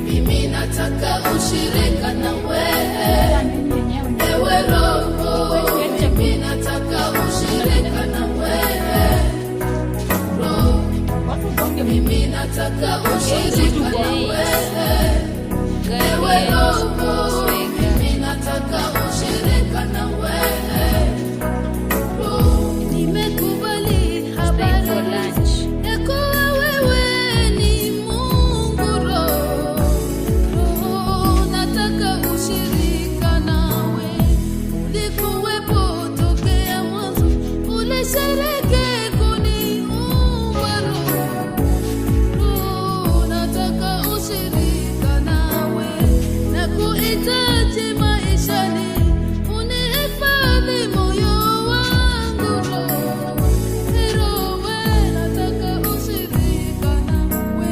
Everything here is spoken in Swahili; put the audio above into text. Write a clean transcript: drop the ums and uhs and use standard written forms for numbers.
mimi nataka ushirika na wewe. Ewe Roho, mimi nataka ushirika na wewe. Roho, mimi nataka ushirika na wewe. Ewe Roho, mimi nataka ushirika na wewe. Roho, nimekubali habari ya kuwa wewe ni Mungu. Roho, nataka ushirika nawe. Ulikuwepo tokea mwanzo, ulishereke kuniumba. Roho, nataka ushirika nawe. Nakuhitaji maishani, unihifadhi moyo wangu. Roho, nataka ushirika nawe.